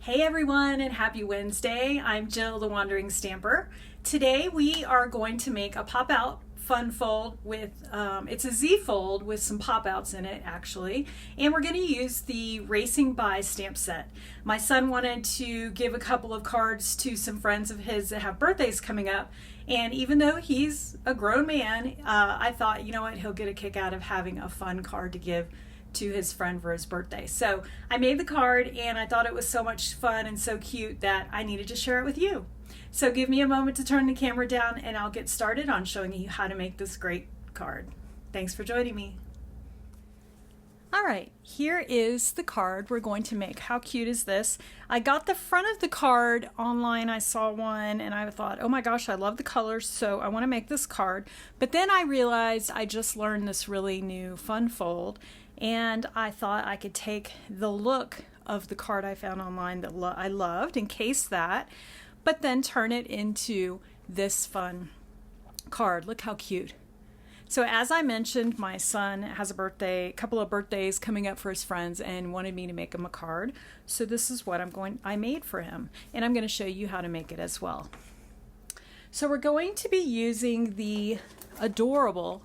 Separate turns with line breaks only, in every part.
Hey everyone, and happy Wednesday. I'm Jill, the Wandering Stamper. Today we are going to make a pop-out fun fold with, it's a Z fold with some pop-outs in it actually, and we're going to use the Racing By stamp set. My son wanted to give a couple of cards to some friends of his that have birthdays coming up, and even though he's a grown man, I thought, you know what, he'll get a kick out of having a fun card to give to his friend for his birthday. So I made the card and I thought it was so much fun and so cute that I needed to share it with you. So give me a moment to turn the camera down and I'll get started on showing you how to make this great card. Thanks for joining me. All right, here is the card we're going to make. How cute is this? I got the front of the card online. I saw one and I thought, oh my gosh, I love the colors, so I want to make this card. But then I realized I just learned this really new fun fold, and I thought I could take the look of the card I found online that I loved, encase that, but then turn it into this fun card. Look how cute. So as I mentioned, my son has a couple of birthdays coming up for his friends and wanted me to make him a card. So this is what I made for him, and I'm going to show you how to make it as well. So we're going to be using the adorable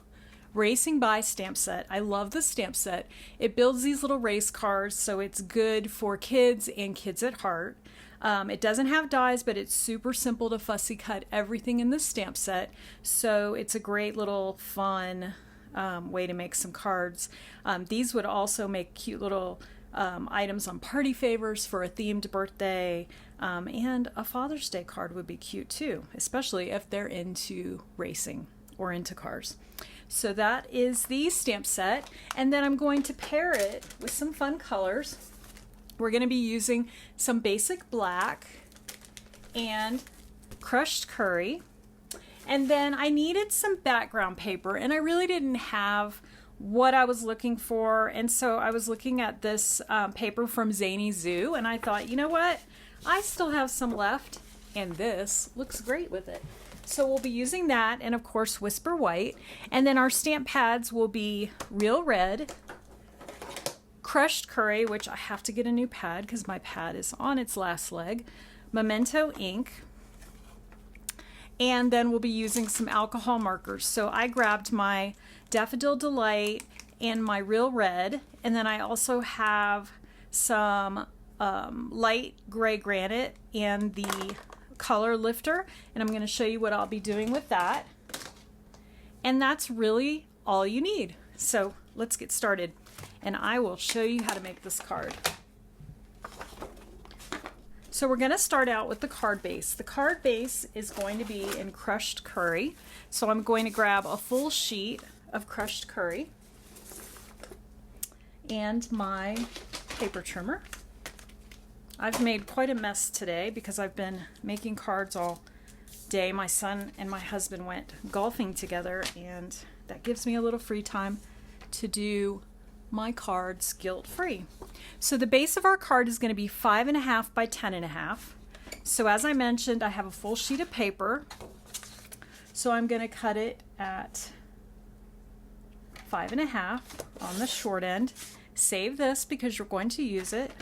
Racing By stamp set. I love the stamp set. It builds these little race cars, so it's good for kids and kids at heart. It doesn't have dies, but it's super simple to fussy cut everything in the stamp set, so it's a great little fun way to make some cards. These would also make cute little items on party favors for a themed birthday, and a Father's Day card would be cute too, especially if they're into racing or into cars. So that is the stamp set, and then I'm going to pair it with some fun colors. We're going to be using some basic black and crushed curry, and then I needed some background paper, and I really didn't have what I was looking for, and so I was looking at this paper from Zany Zoo, and I thought, you know what, I still have some left, and this looks great with it. So we'll be using that, and of course Whisper White, and then our stamp pads will be Real Red, Crushed Curry, which I have to get a new pad because my pad is on its last leg, Memento ink, and then we'll be using some alcohol markers. So I grabbed my Daffodil Delight and my Real Red, and then I also have some light gray granite and the color lifter, and I'm going to show you what I'll be doing with that. And that's really all you need. So let's get started, and I will show you how to make this card. So we're going to start out with the card base. The card base is going to be in crushed curry. So I'm going to grab a full sheet of crushed curry and my paper trimmer. I've made quite a mess today because I've been making cards all day. My son and my husband went golfing together, and that gives me a little free time to do my cards guilt-free. So the base of our card is going to be 5.5 by 10.5. So as I mentioned, I have a full sheet of paper, so I'm going to cut it at 5.5 on the short end. Save this because you're going to use it.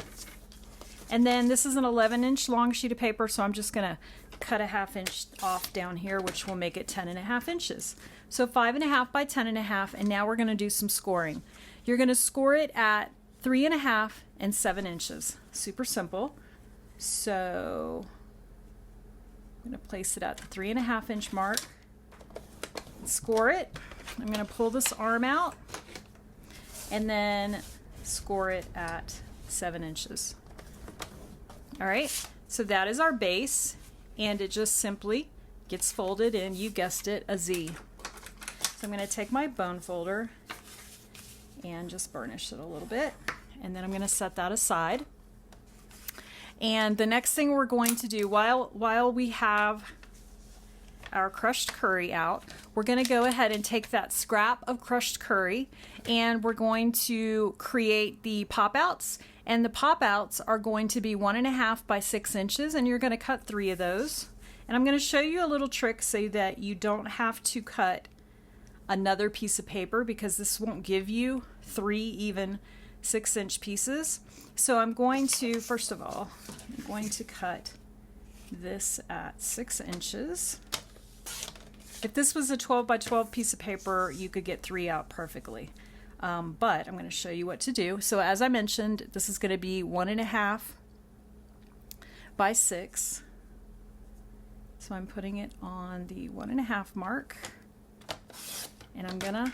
And then this is an 11-inch long sheet of paper, so I'm just going to cut a 1/2 inch off down here, which will make it 10.5 inches. So 5.5 by 10.5, and now we're going to do some scoring. You're going to score it at 3.5 and 7 inches. Super simple. So I'm going to place it at the 3.5 inch mark. Score it. I'm going to pull this arm out and then score it at 7 inches. All right, so that is our base, and it just simply gets folded in, you guessed it, a Z. So I'm going to take my bone folder and just burnish it a little bit, and then I'm going to set that aside. And the next thing we're going to do while we have our crushed curry out, we're going to go ahead and take that scrap of crushed curry, and we're going to create the pop-outs. And the pop-outs are going to be 1.5 by 6 inches, and you're going to cut 3 of those. And I'm going to show you a little trick so that you don't have to cut another piece of paper, because this won't give you 3 even 6-inch pieces. So I'm going to, first of all, I'm going to cut this at 6 inches. If this was a 12 by 12 piece of paper, you could get 3 out perfectly. But I'm going to show you what to do. So as I mentioned, this is going to be 1.5 by 6. So I'm putting it on the 1.5 mark, and I'm going to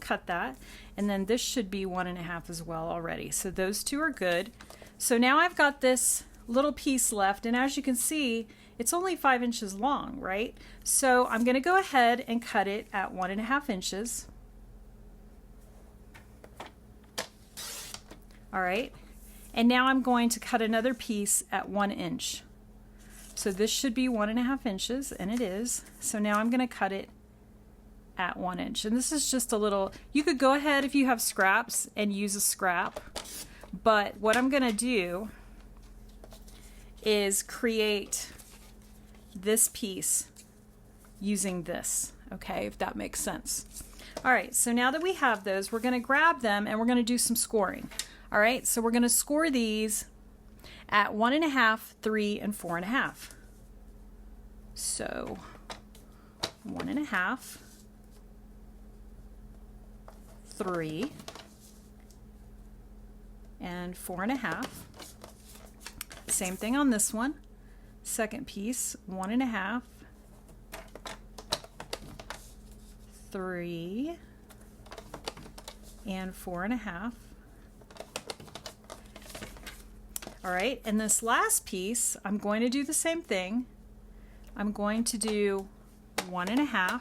cut that. And then this should be 1.5 as well already. So those two are good. So now I've got this little piece left, and as you can see, it's only 5 inches long, right? So I'm going to go ahead and cut it at 1.5 inches. All right, and now I'm going to cut another piece at 1 inch. So this should be 1.5 inches, and it is. So now I'm going to cut it at 1 inch. And this is just a little, you could go ahead if you have scraps and use a scrap. But what I'm going to do is create this piece using this, okay, if that makes sense. All right, so now that we have those, we're going to grab them and we're going to do some scoring. All right, so we're going to score these at 1.5, 3, and 4.5. So 1.5, 3, and 4.5. Same thing on this one. Second piece, 1.5, 3, and 4.5. All right, and this last piece, I'm going to do the same thing. I'm going to do 1.5,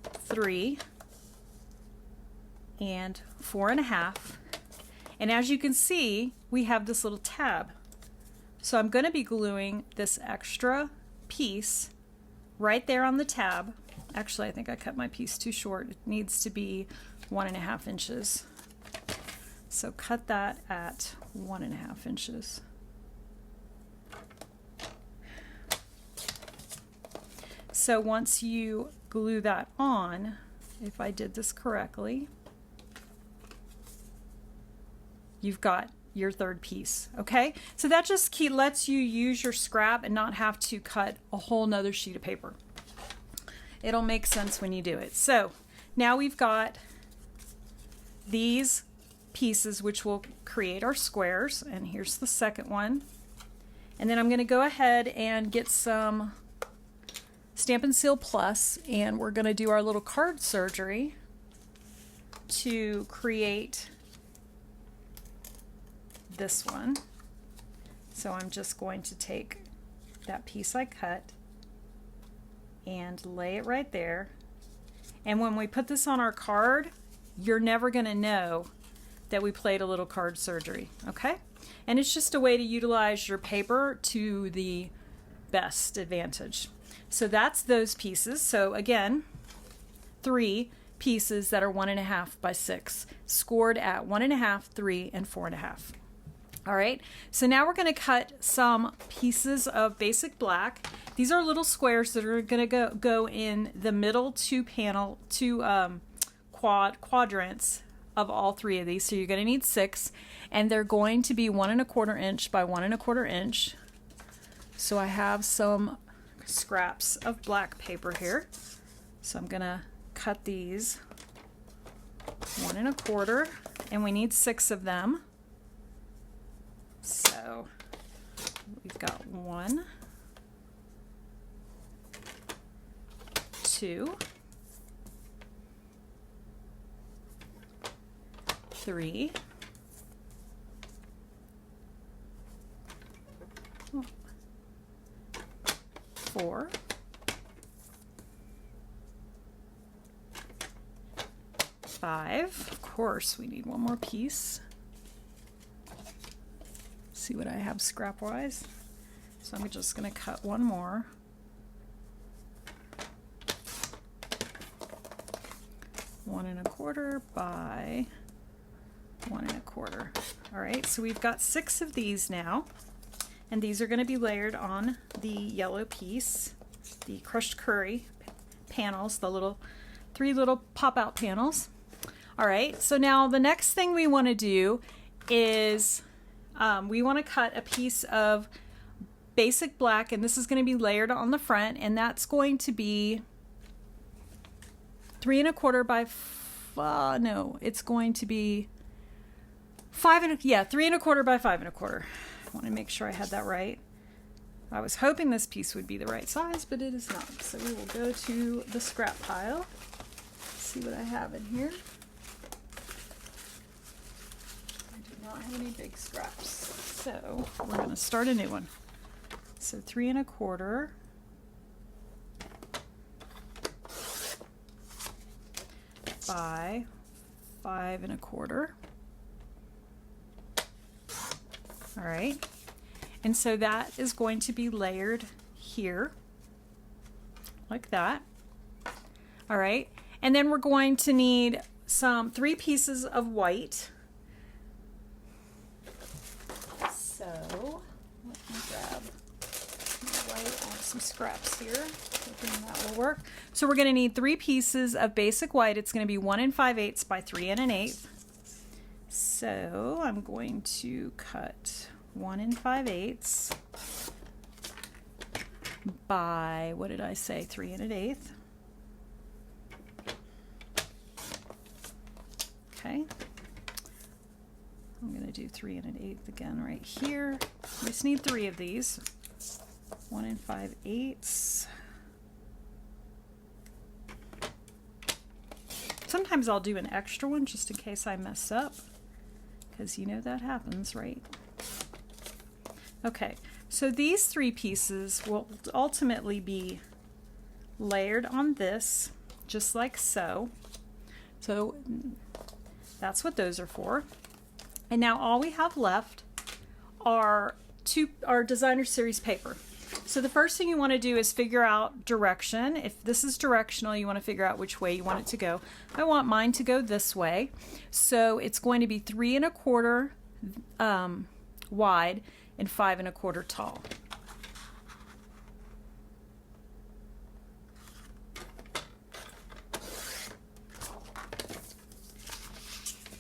3, and 4.5. And as you can see, we have this little tab. So I'm going to be gluing this extra piece right there on the tab. Actually, I think I cut my piece too short. It needs to be 1.5 inches. So cut that at 1.5 inches. So once you glue that on, if I did this correctly, you've got your third piece, okay? So that just lets you use your scrap and not have to cut a whole nother sheet of paper. It'll make sense when you do it. So now we've got these pieces which will create our squares, and here's the second one. And then I'm going to go ahead and get some Stampin' Seal Plus, and we're going to do our little card surgery to create this one. So I'm just going to take that piece I cut and lay it right there. And when we put this on our card, you're never going to know that we played a little card surgery, okay? And it's just a way to utilize your paper to the best advantage. So that's those pieces. So again, 3 pieces that are 1.5 by 6, scored at 1.5, 3, and 4.5. All right, so now we're going to cut some pieces of basic black. These are little squares that are going to go in the middle quadrants of all 3 of these. So you're going to need 6, and they're going to be 1.25 inch by 1.25 inch. So I have some scraps of black paper here. So I'm going to cut these 1.25, and we need 6 of them. So we've got 1, 2, 3, 4, 5. Of course, we need one more piece. See what I have scrap wise. So I'm just going to cut one more. One and a quarter by 1.25. All right, so we've got 6 of these now, and these are going to be layered on the yellow piece, the crushed curry panels, the 3 little pop-out panels. All right, so now the next thing we want to do is we want to cut a piece of basic black, and this is going to be layered on the front, and that's going to be 3 1/4 by no, it's going to be 3 1/4 by 5 1/4. I want to make sure I had that right. I was hoping this piece would be the right size, but it is not. So we will go to the scrap pile. See what I have in here. I do not have any big scraps, so we're going to start a new one. So 3 1/4 by 5 1/4. All right, and so that is going to be layered here like that. All right, and then we're going to need 3 pieces of white. So let me grab my white. I have some scraps here. Hoping that will work. So we're going to need 3 pieces of basic white. It's going to be 1 5/8 by 3 1/8. So I'm going to cut 1 5/8 by, what did I say, 3 1/8. Okay. I'm going to do 3 1/8 again right here. We just need 3 of these. 1 5/8. Sometimes I'll do an extra one just in case I mess up, because you know that happens, right? Okay, so these 3 pieces will ultimately be layered on this, just like so. So that's what those are for. And now all we have left are our designer series paper. So the first thing you want to do is figure out direction. If this is directional, you want to figure out which way you want it to go. I want mine to go this way. So it's going to be 3 1/4 wide and 5 1/4 tall.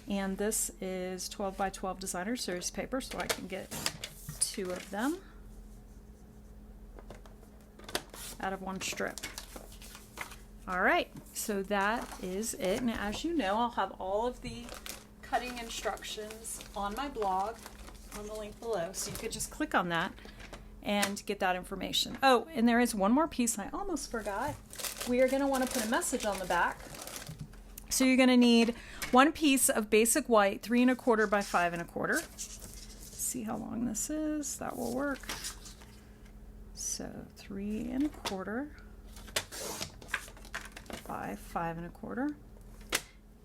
And this is 12 by 12 designer series paper, so I can get 2 of them out of 1 strip. All right, so that is it. And as you know, I'll have all of the cutting instructions on my blog on the link below, so you could just click on that and get that information. Oh, and there is one more piece I almost forgot. We are going to want to put a message on the back. So you're going to need 1 piece of basic white, 3 1/4 by 5 1/4. See how long this is. That will work. So 3 1/4 by 5 1/4.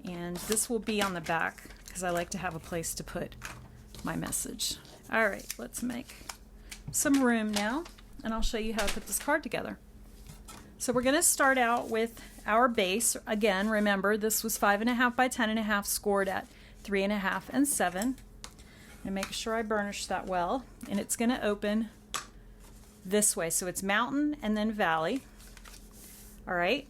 And this will be on the back because I like to have a place to put my message. All right, let's make some room now, and I'll show you how to put this card together. So we're going to start out with our base. Again, remember this was 5 1/2 by 10 1/2 scored at 3 1/2 and 7. And make sure I burnish that well. And it's going to open this way. So it's mountain and then valley. All right.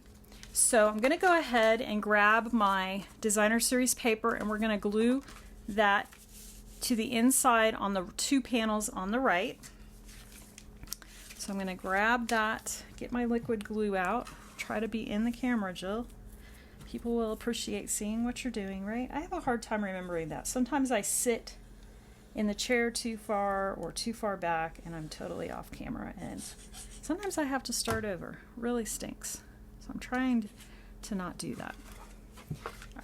So I'm going to go ahead and grab my designer series paper, and we're going to glue that to the inside on the 2 panels on the right. So I'm going to grab that, get my liquid glue out, try to be in the camera, Jill. People will appreciate seeing what you're doing, right? I have a hard time remembering that. Sometimes I sit in the chair too far or too far back and I'm totally off camera, and sometimes I have to start over. Really stinks. So I'm trying to not do that.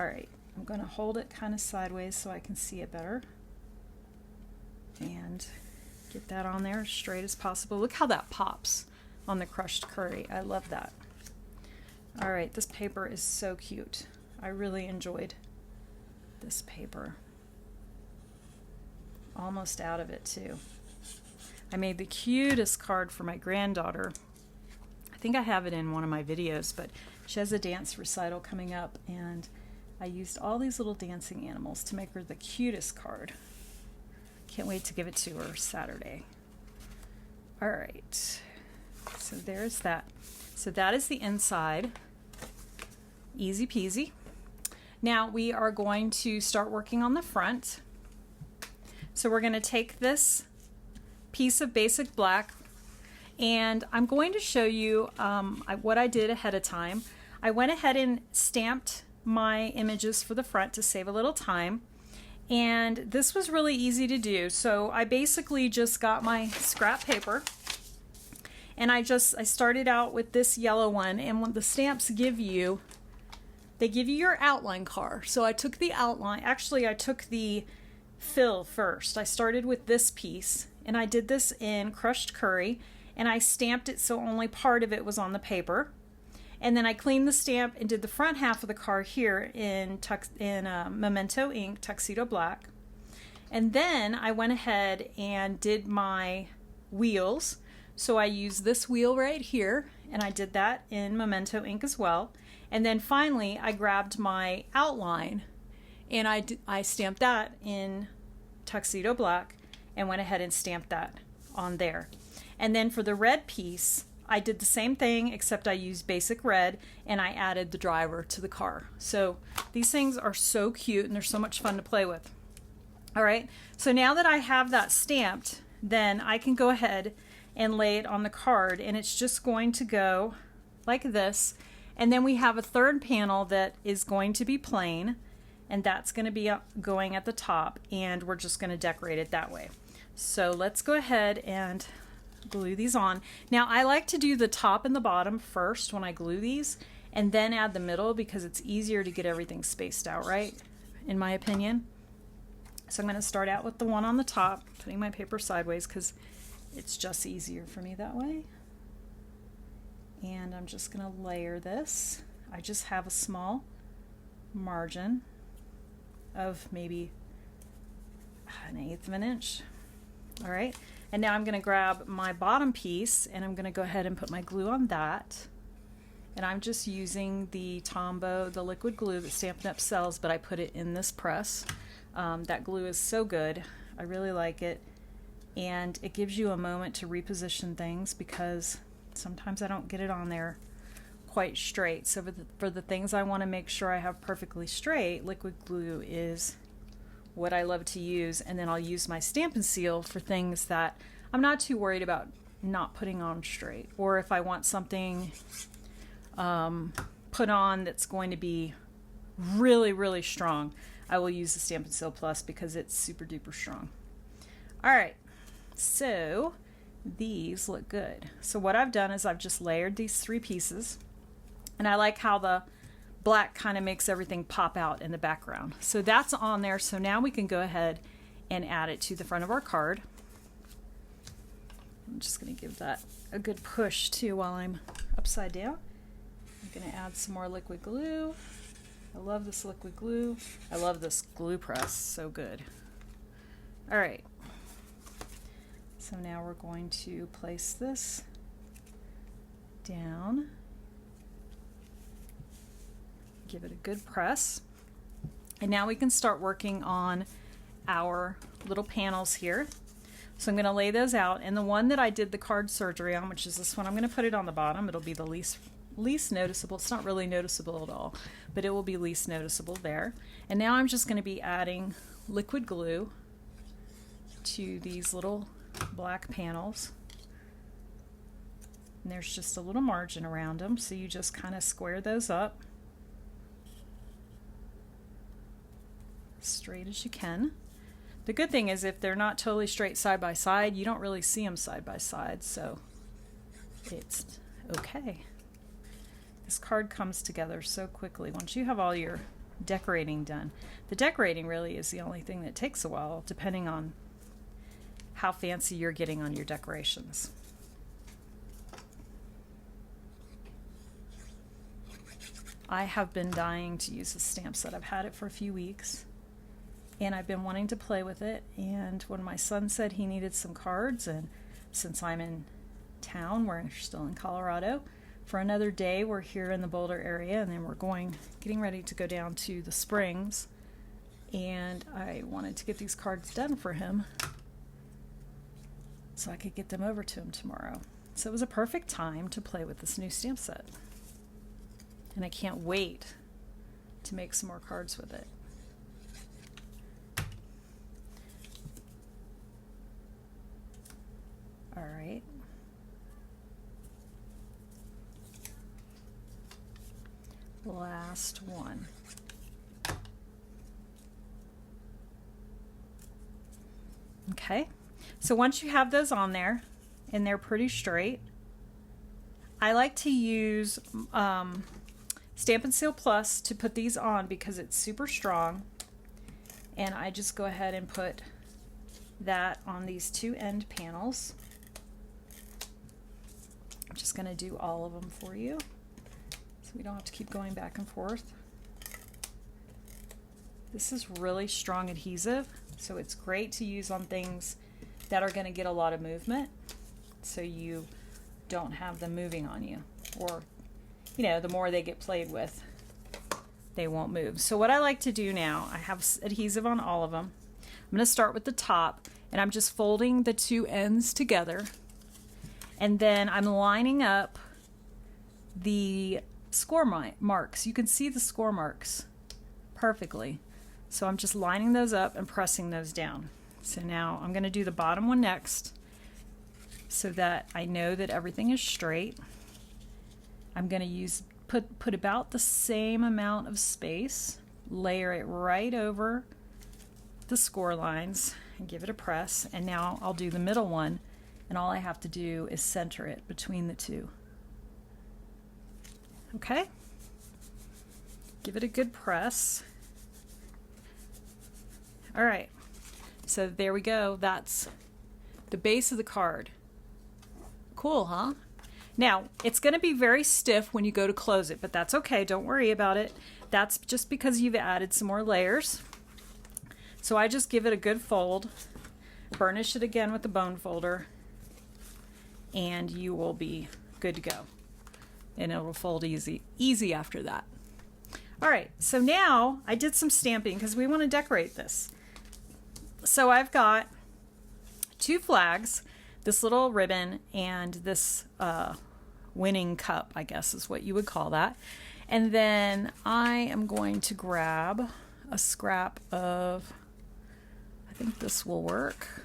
All right, I'm going to hold it kind of sideways so I can see it better. And get that on there as straight as possible. Look how that pops on the crushed curry. I love that. All right, this paper is so cute. I really enjoyed this paper. Almost out of it too. I made the cutest card for my granddaughter. I think I have it in one of my videos, but she has a dance recital coming up, and I used all these little dancing animals to make her the cutest card. Can't wait to give it to her Saturday. All right, so there's that. So that is the inside. Easy peasy. Now we are going to start working on the front. So we're going to take this piece of basic black, and I'm going to show you what I did ahead of time. I went ahead and stamped my images for the front to save a little time, and this was really easy to do. So I basically just got my scrap paper, and I started out with this yellow one, and when the stamps give you, they give you your outline card. So I took the outline, actually I took the fill first. I started with this piece, and I did this in crushed curry, and I stamped it so only part of it was on the paper. And then I cleaned the stamp and did the front half of the card here in Memento ink, Tuxedo Black. And then I went ahead and did my wheels. So I used this wheel right here, and I did that in Memento ink as well. And then finally I grabbed my outline, and I stamped that in Tuxedo Black and went ahead and stamped that on there. And then for the red piece, I did the same thing, except I used basic red, and I added the driver to the car. So these things are so cute, and they're so much fun to play with. All right, so now that I have that stamped, then I can go ahead and lay it on the card, and it's just going to go like this. And then we have a third panel that is going to be plain, and that's going to be going at the top, and we're just going to decorate it that way. So let's go ahead and glue these on. Now I like to do the top and the bottom first when I glue these, and then add the middle, because it's easier to get everything spaced out right, in my opinion. So I'm going to start out with the one on the top, putting my paper sideways because it's just easier for me that way. And I'm just going to layer this. I just have a small margin of maybe 1/8 of an inch. All right, and now I'm going to grab my bottom piece, and I'm going to go ahead and put my glue on that. And I'm just using the Tombow, the liquid glue that Stampin' Up! Sells, but I put it in this press. That glue is so good. I really like it. And it gives you a moment to reposition things, because sometimes I don't get it on there quite straight. So for the things I want to make sure I have perfectly straight, liquid glue is what I love to use. And then I'll use my Stampin' Seal for things that I'm not too worried about not putting on straight. Or if I want something put on that's going to be really, really strong, I will use the Stampin' Seal Plus, because it's super duper strong. All right, so these look good. So what I've done is I've just layered these 3 pieces, and I like how the black kind of makes everything pop out in the background. So that's on there. So now we can go ahead and add it to the front of our card. I'm just going to give that a good push too while I'm upside down. I'm going to add some more liquid glue. I love this liquid glue. I love this glue press, so good. All right, so now we're going to place this down. Give it a good press. And now we can start working on our little panels here. So I'm going to lay those out, and the one that I did the card surgery on, which is this one, I'm going to put it on the bottom. It'll be the least noticeable. It's not really noticeable at all, but it will be least noticeable there. And now I'm just going to be adding liquid glue to these little black panels. And there's just a little margin around them, so you just kind of square those up straight as you can. The good thing is if they're not totally straight side by side, you don't really see them side by side, so it's okay. This card comes together so quickly once you have all your decorating done. The decorating really is the only thing that takes a while, depending on how fancy you're getting on your decorations. I have been dying to use the stamp set. I've had it for a few weeks, and I've been wanting to play with it. And when my son said he needed some cards, and since I'm in town, we're still in Colorado for another day, we're here in the Boulder area, and then we're getting ready to go down to the Springs, and I wanted to get these cards done for him so I could get them over to him tomorrow. So it was a perfect time to play with this new stamp set, and I can't wait to make some more cards with it. All right. Last one. Okay, so once you have those on there and they're pretty straight, I like to use Stamp and Seal Plus to put these on because it's super strong, and I just go ahead and put that on these two end panels. I'm just going to do all of them for you so we don't have to keep going back and forth. This is really strong adhesive, so it's great to use on things that are going to get a lot of movement, so you don't have them moving on you, or you know, the more they get played with, they won't move. So what I like to do now, I have adhesive on all of them. I'm going to start with the top, and I'm just folding the two ends together, and then I'm lining up the score marks. You can see the score marks perfectly. So I'm just lining those up and pressing those down. So now I'm going to do the bottom one next so that I know that everything is straight. I'm going to put about the same amount of space, layer it right over the score lines and give it a press. And now I'll do the middle one, and all I have to do is center it between the two. Okay? Give it a good press. All right, so there we go. That's the base of the card. Cool, huh? Now, it's going to be very stiff when you go to close it, but that's okay. Don't worry about it. That's just because you've added some more layers. So I just give it a good fold, burnish it again with the bone folder, and you will be good to go. And it will fold easy after that. All right, so now I did some stamping because we want to decorate this. So I've got two flags, this little ribbon, and this winning cup, I guess is what you would call that. And then I am going to grab a scrap of, I think this will work.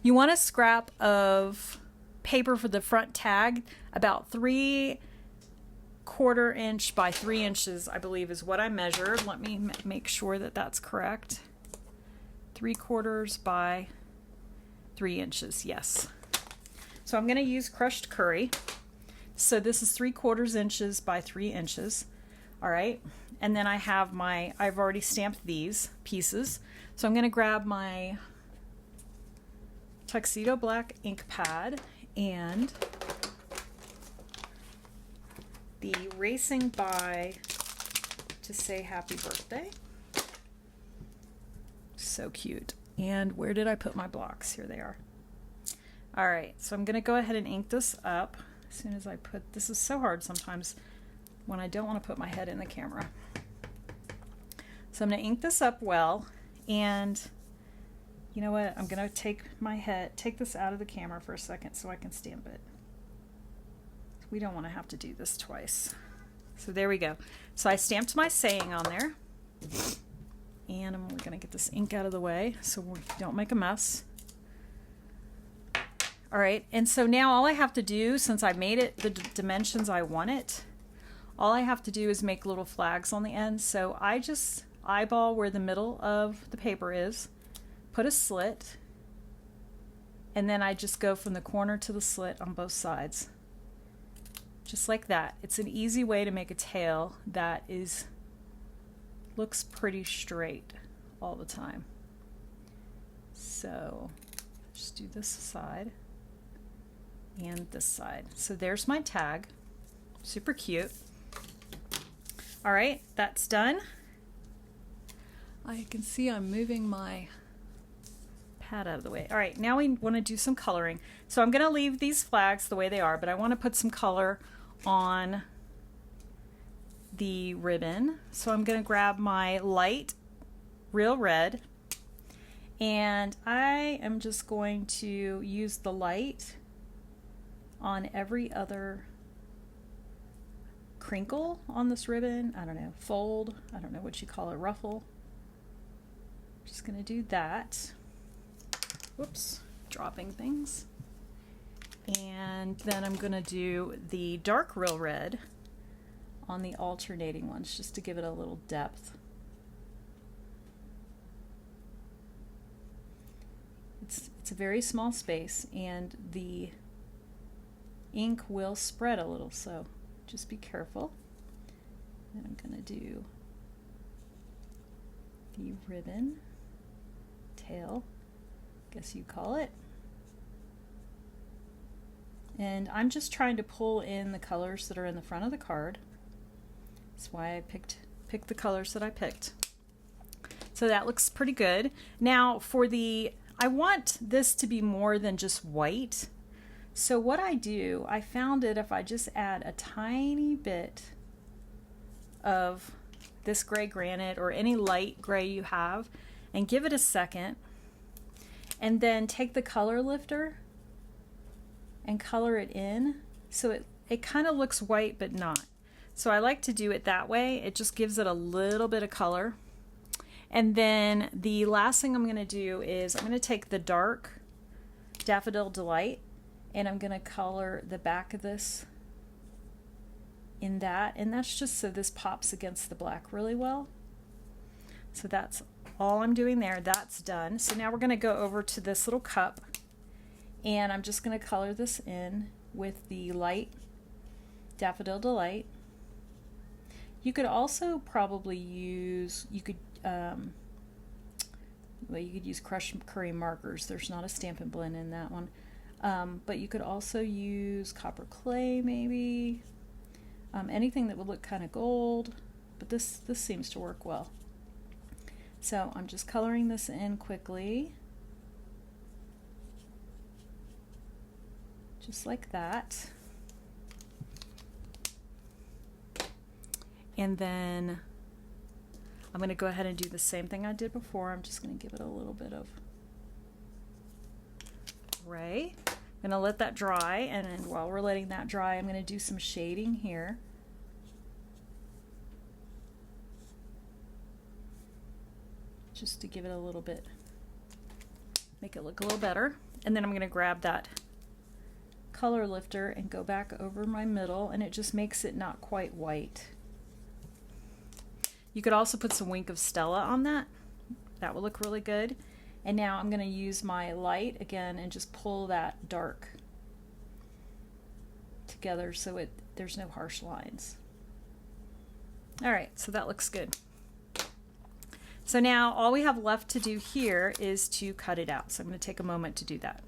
You want a scrap of paper for the front tag, about 3/4 inch by 3 inches, I believe is what I measured. Let me make sure that that's correct. 3/4 by 3 inches, yes. So I'm going to use crushed curry. So this is 3/4 inches by 3 inches. All right. And then I have I've already stamped these pieces. So I'm going to grab my tuxedo black ink pad and the Racing By to say happy birthday. So cute. And where did I put my blocks? Here they are. All right, so I'm going to go ahead and ink this up as soon as I put, this is so hard sometimes when I don't want to put my head in the camera. So I'm going to ink this up well, and you know what? I'm going to take this out of the camera for a second so I can stamp it. We don't want to have to do this twice. So there we go. So I stamped my saying on there. And we're going to get this ink out of the way so we don't make a mess. All right, and so now all I have to do, since I made it the dimensions I want it, all I have to do is make little flags on the end. So I just eyeball where the middle of the paper is, put a slit, and then I just go from the corner to the slit on both sides. Just like that. It's an easy way to make a tail that looks pretty straight all the time. So just do this side and this side. So there's my tag. Super cute. All right, that's done. I can see I'm moving my pad out of the way. All right, now we want to do some coloring. So I'm going to leave these flags the way they are, but I want to put some color on the ribbon. So I'm going to grab my light real red, and I am just going to use the light on every other crinkle on this ribbon. I don't know, fold, I don't know what you call it, ruffle. Just gonna do that. Whoops, dropping things. And then I'm gonna do the dark real red on the alternating ones just to give it a little depth. It's a very small space and the ink will spread a little, so just be careful. And I'm gonna do the ribbon tail, guess you call it. And I'm just trying to pull in the colors that are in the front of the card. That's why I picked the colors that I picked. So that looks pretty good. Now for the, I want this to be more than just white. So what I do, I found that if I just add a tiny bit of this gray granite or any light gray you have and give it a second, and then take the color lifter and color it in so it kind of looks white but not. So I like to do it that way. It just gives it a little bit of color. And then the last thing I'm going to do is I'm going to take the dark Daffodil Delight and I'm going to color the back of this in that, and that's just so this pops against the black really well. So that's all I'm doing there. That's done. So now we're going to go over to this little cup and I'm just going to color this in with the light Daffodil Delight. You could also probably use, you could use crushed curry markers. There's not a Stampin' Blend in that one. But you could also use copper clay maybe. Anything that would look kind of gold, but this seems to work well. So I'm just coloring this in quickly. Just like that. And then I'm going to go ahead and do the same thing I did before. I'm just going to give it a little bit of gray. I'm going to let that dry, and then while we're letting that dry, I'm going to do some shading here. Just to give it a little bit, make it look a little better. And then I'm going to grab that color lifter and go back over my middle, and it just makes it not quite white. You could also put some Wink of Stella on that. That would look really good. And now I'm going to use my light again and just pull that dark together so there's no harsh lines. All right, so that looks good. So now all we have left to do here is to cut it out. So I'm going to take a moment to do that.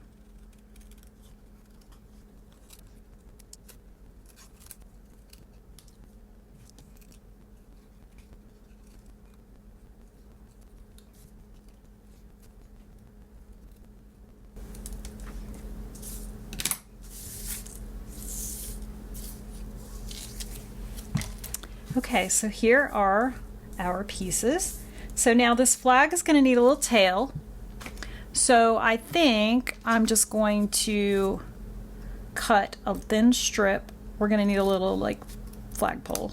Okay, so here are our pieces. So now this flag is going to need a little tail. So I think I'm just going to cut a thin strip. We're going to need a little like flagpole.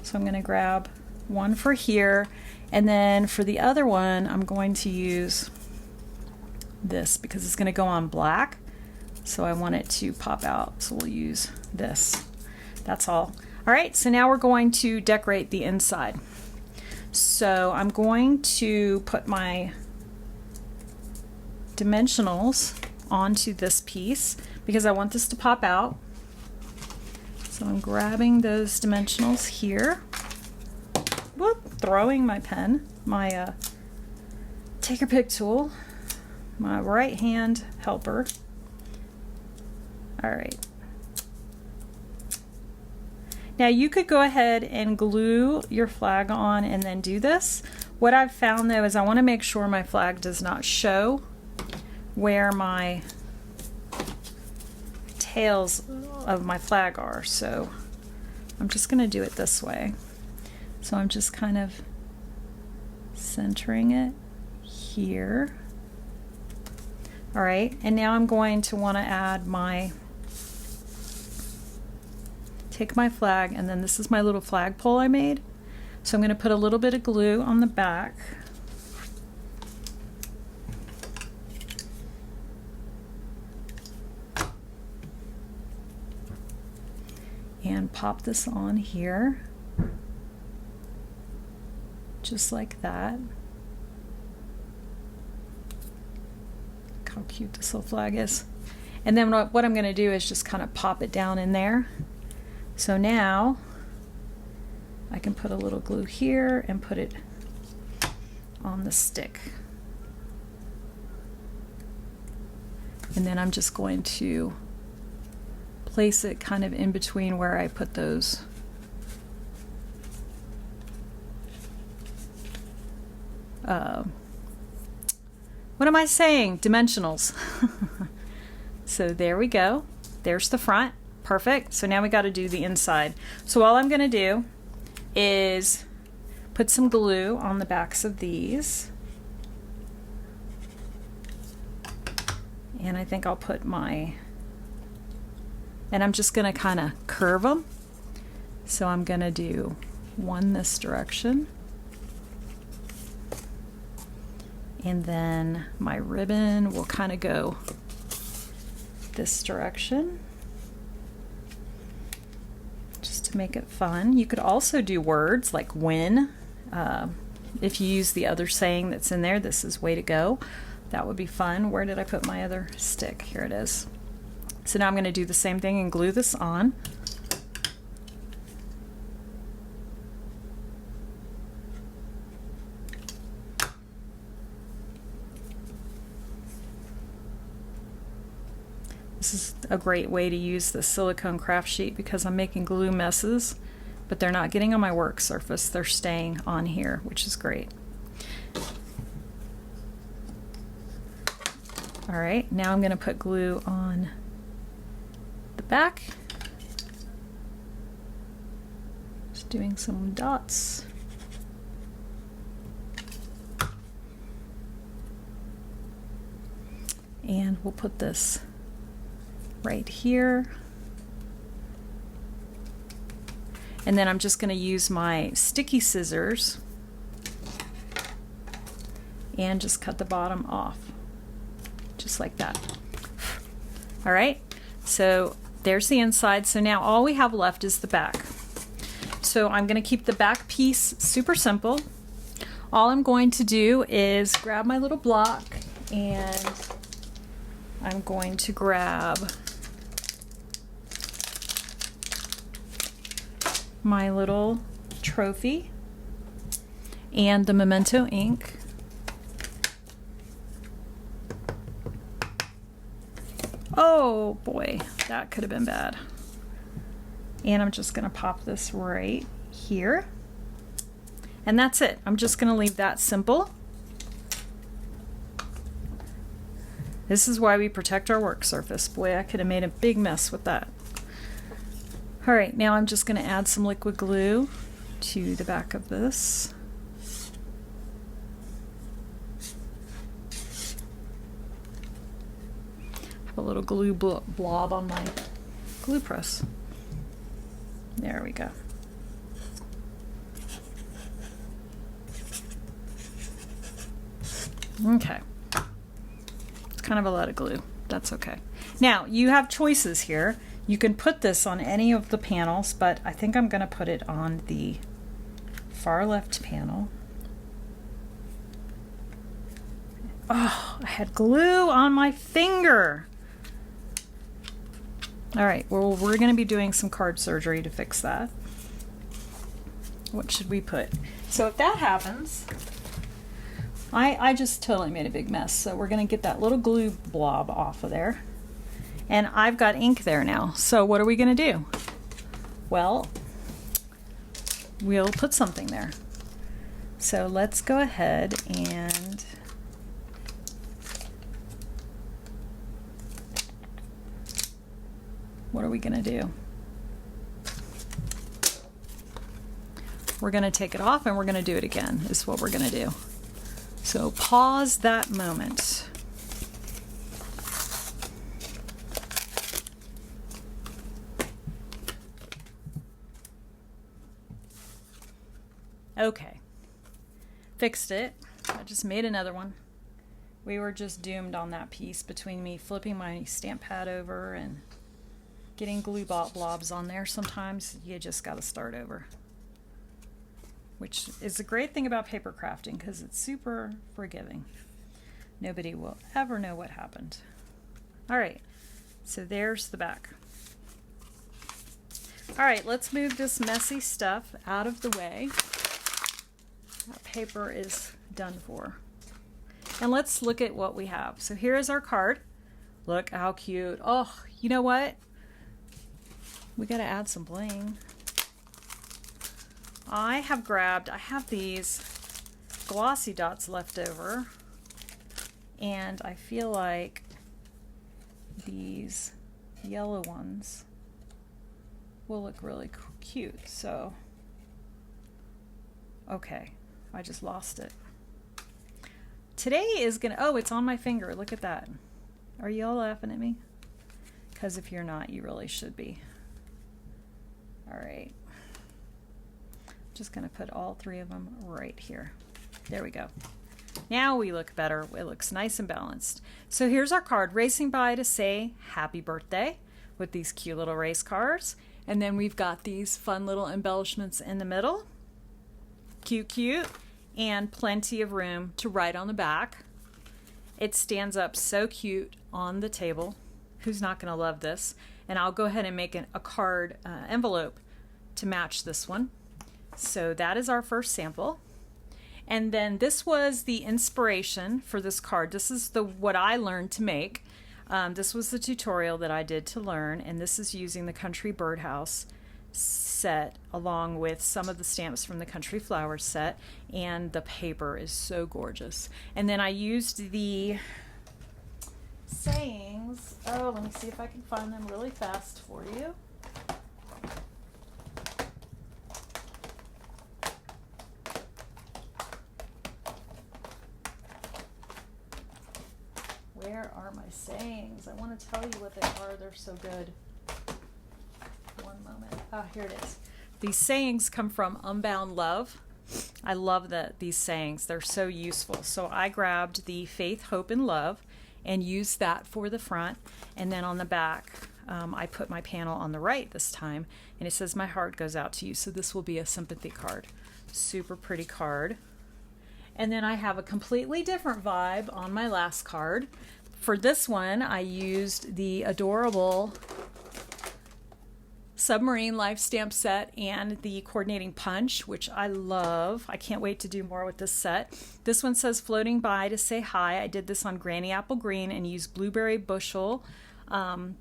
So I'm going to grab one for here, and then for the other one I'm going to use this because it's going to go on black. So I want it to pop out. So we'll use this. That's all. All right, so now we're going to decorate the inside. So I'm going to put my dimensionals onto this piece because I want this to pop out. So I'm grabbing those dimensionals here. Whoop, throwing my pen, my take your pick tool, my right hand helper. All right. Now you could go ahead and glue your flag on and then do this. What I've found though is I want to make sure my flag does not show where my tails of my flag are. So I'm just going to do it this way. So I'm just kind of centering it here. All right, and now I'm going to want to add my take my flag, and then this is my little flagpole I made. So I'm going to put a little bit of glue on the back. And pop this on here, just like that. Look how cute this little flag is. And then what I'm going to do is just kind of pop it down in there. So now I can put a little glue here and put it on the stick. And then I'm just going to place it kind of in between where I put those what am I saying? Dimensionals. So there we go. There's the front. Perfect. So now we got to do the inside. So all I'm going to do is put some glue on the backs of these. And I think I'll put my, and I'm just going to kind of curve them. So I'm going to do one this direction. And then my ribbon will kind of go this direction, just to make it fun. You could also do words like win. If you use the other saying that's in there, this is way to go. That would be fun. Where did I put my other stick? Here it is. So now I'm going to do the same thing and glue this on. This is a great way to use the silicone craft sheet because I'm making glue messes, but they're not getting on my work surface. They're staying on here, which is great. All right, now I'm going to put glue on the back. Just doing some dots. And we'll put this right here. And then I'm just going to use my sticky scissors and just cut the bottom off, just like that. All right, so there's the inside. So now all we have left is the back. So I'm going to keep the back piece super simple. All I'm going to do is grab my little block, and I'm going to grab my little trophy and the Memento ink. Oh boy, that could have been bad. And I'm just going to pop this right here. And that's it. I'm just going to leave that simple. This is why we protect our work surface. Boy, I could have made a big mess with that. All right, now I'm just going to add some liquid glue to the back of this. Have a little glue blob on my glue press. There we go. Okay. It's kind of a lot of glue. That's okay. Now, you have choices here. You can put this on any of the panels, but I think I'm going to put it on the far left panel. Oh, I had glue on my finger. All right, well, we're going to be doing some card surgery to fix that. What should we put? So if that happens, I just totally made a big mess. So we're going to get that little glue blob off of there. And I've got ink there now. So what are we going to do? Well, we'll put something there. So let's go ahead and what are we going to do? We're going to take it off and we're going to do it again, is what we're going to do. So pause that moment. Okay, fixed it. I just made another one. We were just doomed on that piece between me flipping my stamp pad over and getting glue blobs on there. Sometimes you just got to start over, which is the great thing about paper crafting because it's super forgiving. Nobody will ever know what happened. All right, so there's the back. All right, let's move this messy stuff out of the way. That paper is done for. And let's look at what we have. So here is our card. Look how cute. Oh, you know what? We got to add some bling. I have these glossy dots left over. And I feel like these yellow ones will look really cute. So, okay, I just lost it. Today is gonna, oh, it's on my finger. Look at that. Are you all laughing at me? Because if you're not, you really should be. All right. Just gonna put all three of them right here. There we go. Now we look better. It looks nice and balanced. So here's our card, racing by to say happy birthday with these cute little race cars. And then we've got these fun little embellishments in the middle. Cute, cute. And plenty of room to write on the back. It stands up so cute on the table. Who's not going to love this? And I'll go ahead and make a card envelope to match this one. So that is our first sample. And then this was the inspiration for this card. This is what I learned to make. This was the tutorial that I did to learn, and this is using the Country Birdhouse set along with some of the stamps from the Country Flowers set, and the paper is so gorgeous. And then I used the sayings. Oh, let me see if I can find them really fast for you. Where are my sayings? I want to tell you what they are. They're so good. One moment. Ah, here it is. These sayings come from Unbound Love. I love these sayings. They're so useful. So I grabbed the Faith, Hope, and Love and used that for the front. And then on the back, I put my panel on the right this time. And it says, my heart goes out to you. So this will be a sympathy card. Super pretty card. And then I have a completely different vibe on my last card. For this one, I used the adorable Submarine Life stamp set and the coordinating punch, which I love. I can't wait to do more with this set. This one says floating by to say hi. I did this on Granny Apple Green and used blueberry bushel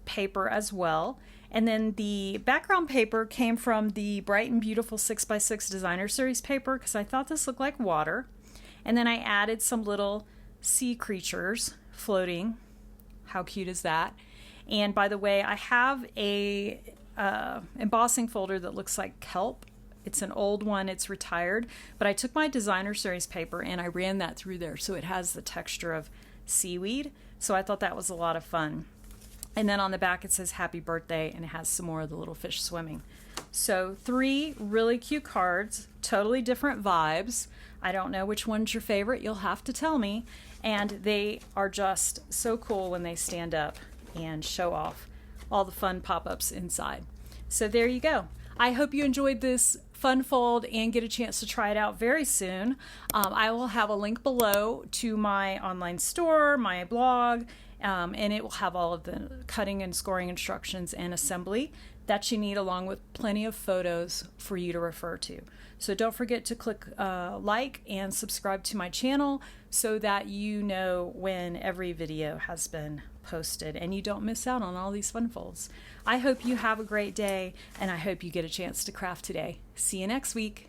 paper as well. And then the background paper came from the Bright and Beautiful 6x6 Designer Series paper because I thought this looked like water. And then I added some little sea creatures floating. How cute is that? And by the way, I have a embossing folder that looks like kelp. It's an old one, it's retired, but I took my Designer Series paper and I ran that through there so it has the texture of seaweed. So I thought that was a lot of fun. And then on the back it says happy birthday and it has some more of the little fish swimming. So 3 really cute cards, totally different vibes. I don't know which one's your favorite, you'll have to tell me. And they are just so cool when they stand up and show off all the fun pop-ups inside. So there you go. I hope you enjoyed this fun fold and get a chance to try it out very soon. I will have a link below to my online store, my blog, and it will have all of the cutting and scoring instructions and assembly that you need, along with plenty of photos for you to refer to. So don't forget to click like and subscribe to my channel so that you know when every video has been posted and you don't miss out on all these fun folds. I hope you have a great day and I hope you get a chance to craft today. See you next week.